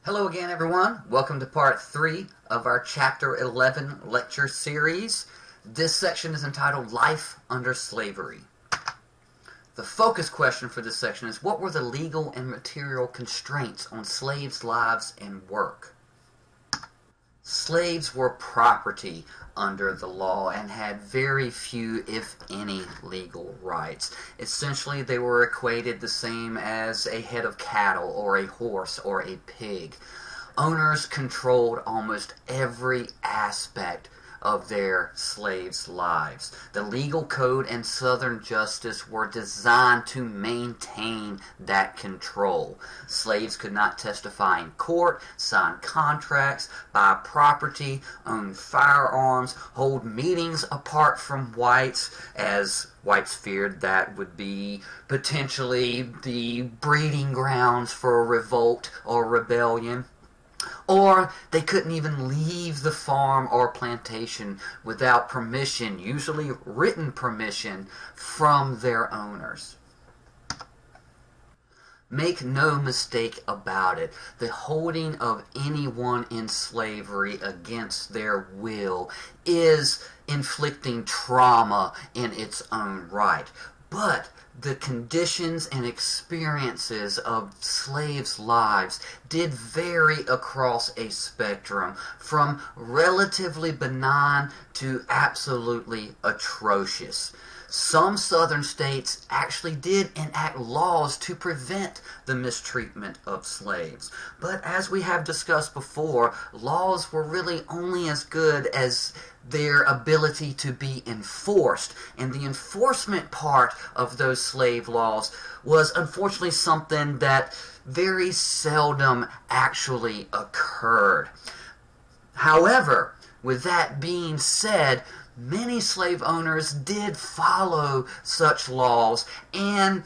Hello again, everyone. Welcome to part 3 of our Chapter 11 lecture series. This section is entitled Life Under Slavery. The focus question for this section is, what were the legal and material constraints on slaves' lives and work? Slaves were property under the law and had very few, if any, legal rights. Essentially, they were equated the same as a head of cattle or a horse or a pig. Owners controlled almost every aspect of their slaves' lives. The legal code and Southern justice were designed to maintain that control. Slaves could not testify in court, sign contracts, buy property, own firearms, hold meetings apart from whites, as whites feared that would be potentially the breeding grounds for a revolt or rebellion. Or they couldn't even leave the farm or plantation without permission, usually written permission, from their owners. Make no mistake about it, the holding of anyone in slavery against their will is inflicting trauma in its own right. But the conditions and experiences of slaves' lives did vary across a spectrum, from relatively benign to absolutely atrocious. Some southern states actually did enact laws to prevent the mistreatment of slaves. But as we have discussed before, laws were really only as good as their ability to be enforced. And the enforcement part of those slave laws was unfortunately something that very seldom actually occurred. However, with that being said, many slave owners did follow such laws and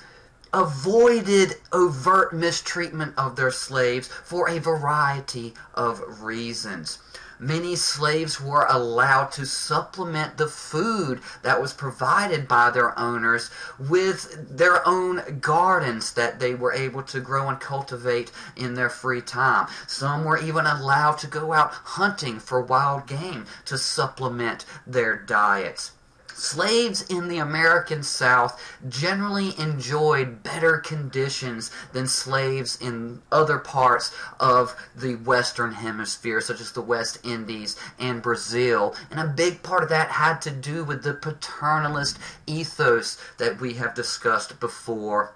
avoided overt mistreatment of their slaves for a variety of reasons. Many slaves were allowed to supplement the food that was provided by their owners with their own gardens that they were able to grow and cultivate in their free time. Some were even allowed to go out hunting for wild game to supplement their diets. Slaves in the American South generally enjoyed better conditions than slaves in other parts of the Western Hemisphere, such as the West Indies and Brazil. And a big part of that had to do with the paternalist ethos that we have discussed before.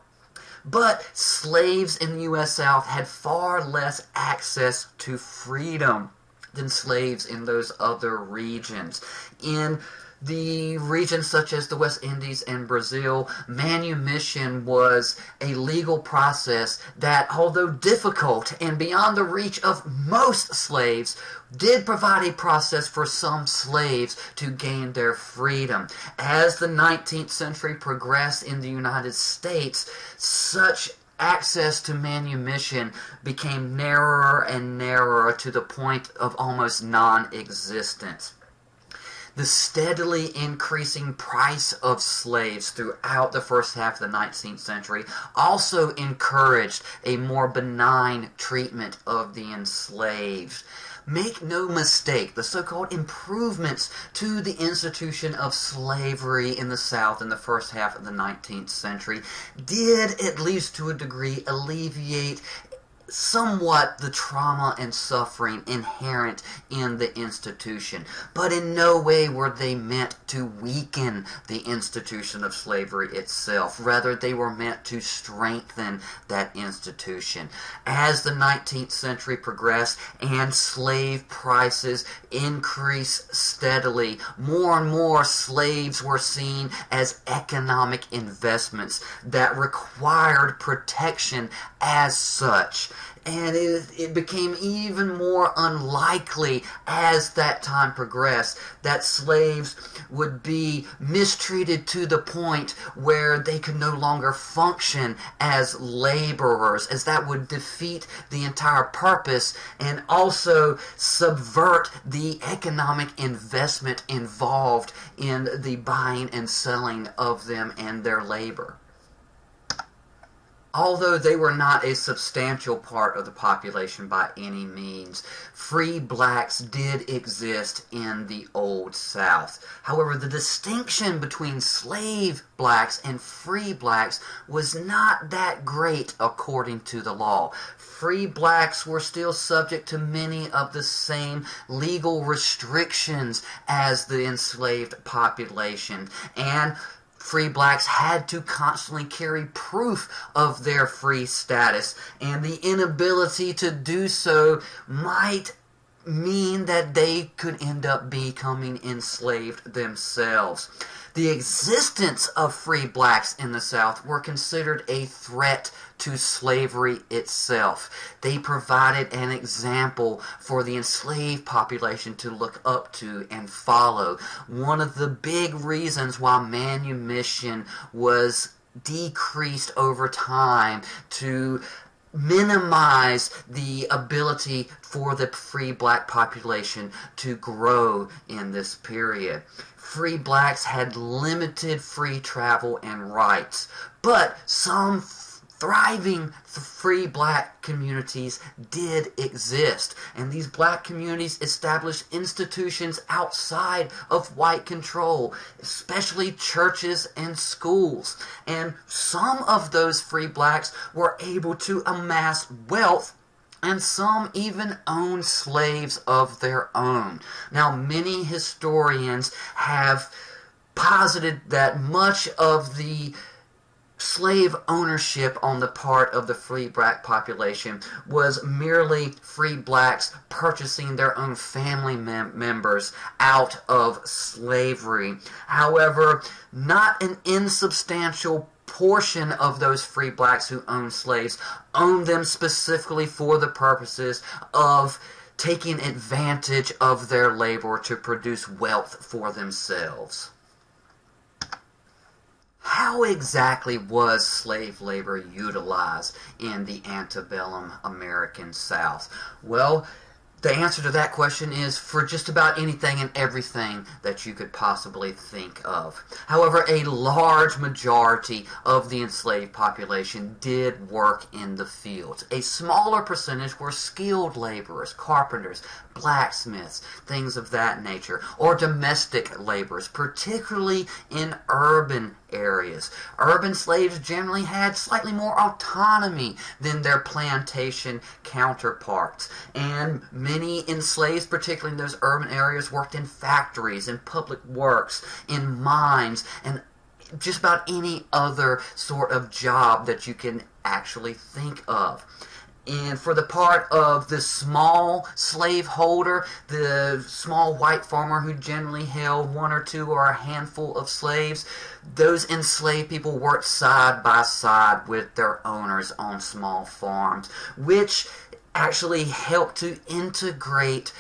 But slaves in the U.S. South had far less access to freedom than slaves in those other regions. In the regions such as the West Indies and Brazil, manumission was a legal process that, although difficult and beyond the reach of most slaves, did provide a process for some slaves to gain their freedom. As the 19th century progressed in the United States, such access to manumission became narrower and narrower to the point of almost non-existence. The steadily increasing price of slaves throughout the first half of the 19th century also encouraged a more benign treatment of the enslaved. Make no mistake, the so-called improvements to the institution of slavery in the South in the first half of the 19th century did, at least to a degree, alleviate somewhat the trauma and suffering inherent in the institution. But in no way were they meant to weaken the institution of slavery itself. Rather, they were meant to strengthen that institution. As the 19th century progressed and slave prices increased steadily, more and more slaves were seen as economic investments that required protection as such. And it became even more unlikely as that time progressed that slaves would be mistreated to the point where they could no longer function as laborers, as that would defeat the entire purpose and also subvert the economic investment involved in the buying and selling of them and their labor. Although they were not a substantial part of the population by any means, free blacks did exist in the Old South. However, the distinction between slave blacks and free blacks was not that great according to the law. Free blacks were still subject to many of the same legal restrictions as the enslaved population, and free blacks had to constantly carry proof of their free status, and the inability to do so might mean that they could end up becoming enslaved themselves. The existence of free blacks in the South were considered a threat to slavery itself. They provided an example for the enslaved population to look up to and follow. One of the big reasons why manumission was decreased over time to minimize the ability for the free black population to grow in this period. Free blacks had limited free travel and rights, but some thriving free black communities did exist, and these black communities established institutions outside of white control, especially churches and schools, and some of those free blacks were able to amass wealth, and some even owned slaves of their own. Now, many historians have posited that much of the slave ownership on the part of the free black population was merely free blacks purchasing their own family members out of slavery. However, not an insubstantial portion of those free blacks who owned slaves owned them specifically for the purposes of taking advantage of their labor to produce wealth for themselves. How exactly was slave labor utilized in the antebellum American South? Well, the answer to that question is for just about anything and everything that you could possibly think of. However, a large majority of the enslaved population did work in the fields. A smaller percentage were skilled laborers, carpenters, blacksmiths, things of that nature, or domestic laborers, particularly in urban areas. Urban slaves generally had slightly more autonomy than their plantation counterparts, and many enslaved, particularly in those urban areas, worked in factories, in public works, in mines, and just about any other sort of job that you can actually think of. And for the part of the small slaveholder, the small white farmer who generally held one or two or a handful of slaves, those enslaved people worked side by side with their owners on small farms, which actually helped to integrate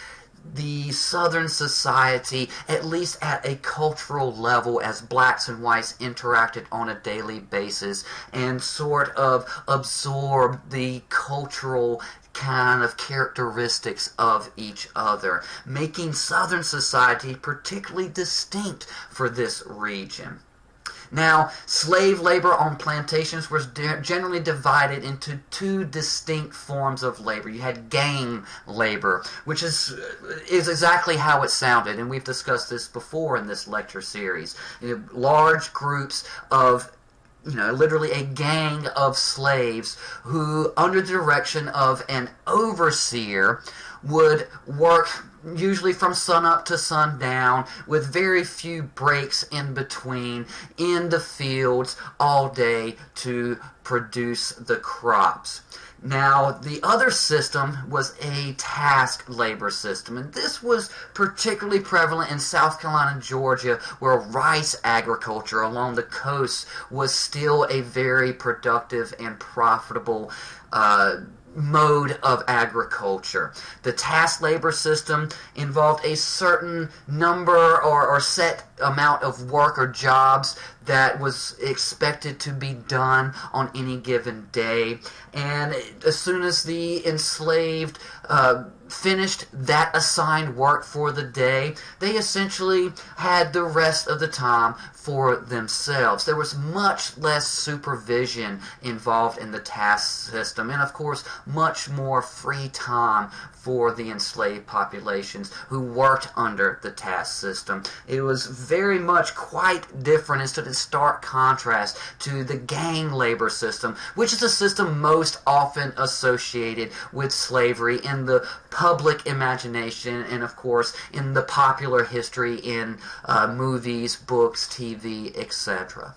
the Southern society, at least at a cultural level, as blacks and whites interacted on a daily basis and sort of absorbed the cultural kind of characteristics of each other, making Southern society particularly distinct for this region. Now, slave labor on plantations was generally divided into two distinct forms of labor. You had gang labor, which is exactly how it sounded, and we've discussed this before in this lecture series. Large groups of literally a gang of slaves who, under the direction of an overseer, would work usually from sunup to sundown with very few breaks in between in the fields all day to produce the crops. Now, the other system was a task labor system, and this was particularly prevalent in South Carolina and Georgia, where rice agriculture along the coast was still a very productive and profitable mode of agriculture. The task labor system involved a certain number or set amount of work or jobs that was expected to be done on any given day. And as soon as the enslaved finished that assigned work for the day, they essentially had the rest of the time for themselves. There was much less supervision involved in the task system, and of course much more free time for the enslaved populations who worked under the task system. It was very much quite different, instead of stark contrast to the gang labor system, which is a system most often associated with slavery in the public imagination and of course in the popular history in movies, books, TV, etc.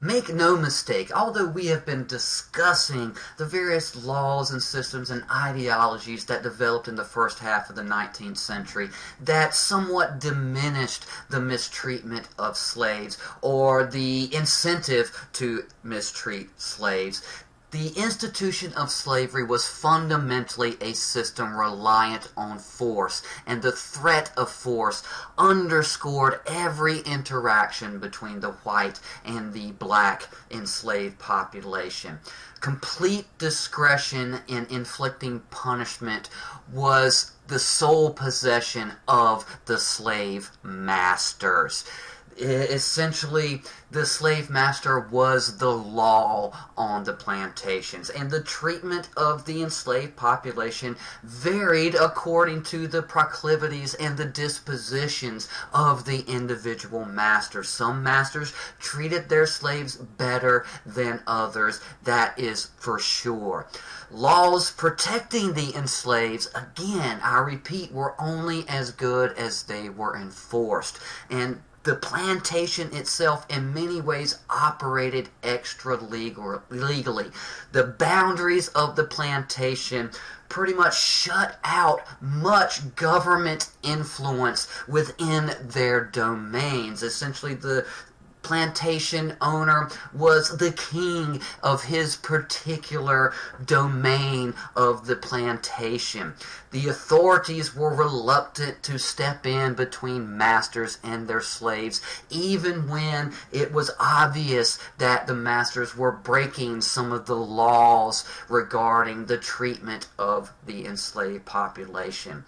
Make no mistake, although we have been discussing the various laws and systems and ideologies that developed in the first half of the 19th century that somewhat diminished the mistreatment of slaves or the incentive to mistreat slaves, the institution of slavery was fundamentally a system reliant on force, and the threat of force underscored every interaction between the white and the black enslaved population. Complete discretion in inflicting punishment was the sole possession of the slave masters. Essentially, the slave master was the law on the plantations, and the treatment of the enslaved population varied according to the proclivities and the dispositions of the individual masters. Some masters treated their slaves better than others, that is for sure. Laws protecting the enslaved, again, I repeat, were only as good as they were enforced, and the plantation itself in many ways operated extra-legally. The boundaries of the plantation pretty much shut out much government influence within their domains. Essentially, the plantation owner was the king of his particular domain of the plantation. The authorities were reluctant to step in between masters and their slaves, even when it was obvious that the masters were breaking some of the laws regarding the treatment of the enslaved population.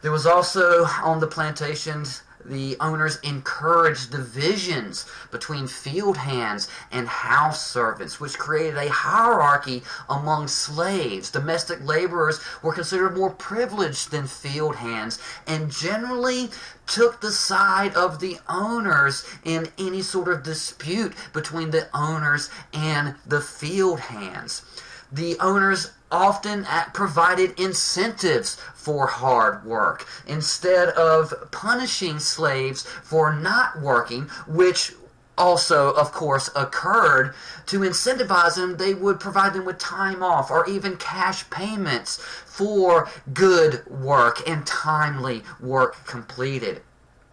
There was also, on the plantations, the owners encouraged divisions between field hands and house servants, which created a hierarchy among slaves. Domestic laborers were considered more privileged than field hands, and generally took the side of the owners in any sort of dispute between the owners and the field hands. The owners often provided incentives for hard work instead of punishing slaves for not working, which also, of course, occurred. To incentivize them, they would provide them with time off or even cash payments for good work and timely work completed.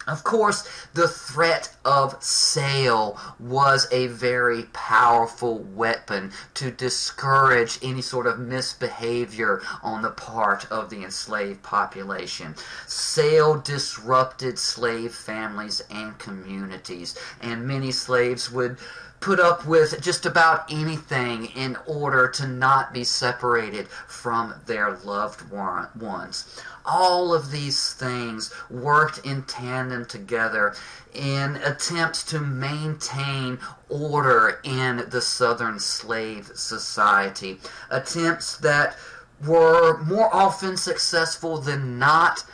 Of course, the threat of sale was a very powerful weapon to discourage any sort of misbehavior on the part of the enslaved population. Sale disrupted slave families and communities, and many slaves would put up with just about anything in order to not be separated from their loved ones. All of these things worked in tandem together in attempts to maintain order in the Southern slave society. Attempts that were more often successful than not,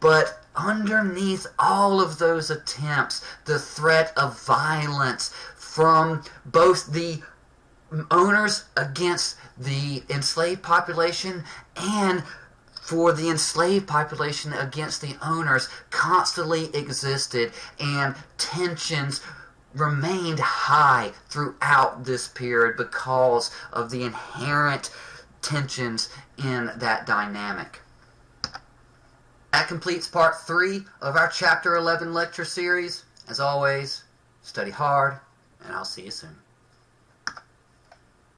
but underneath all of those attempts, the threat of violence from both the owners against the enslaved population and for the enslaved population against the owners constantly existed, and tensions remained high throughout this period because of the inherent tensions in that dynamic. That completes part 3 of our Chapter 11 lecture series. As always, study hard, and I'll see you soon.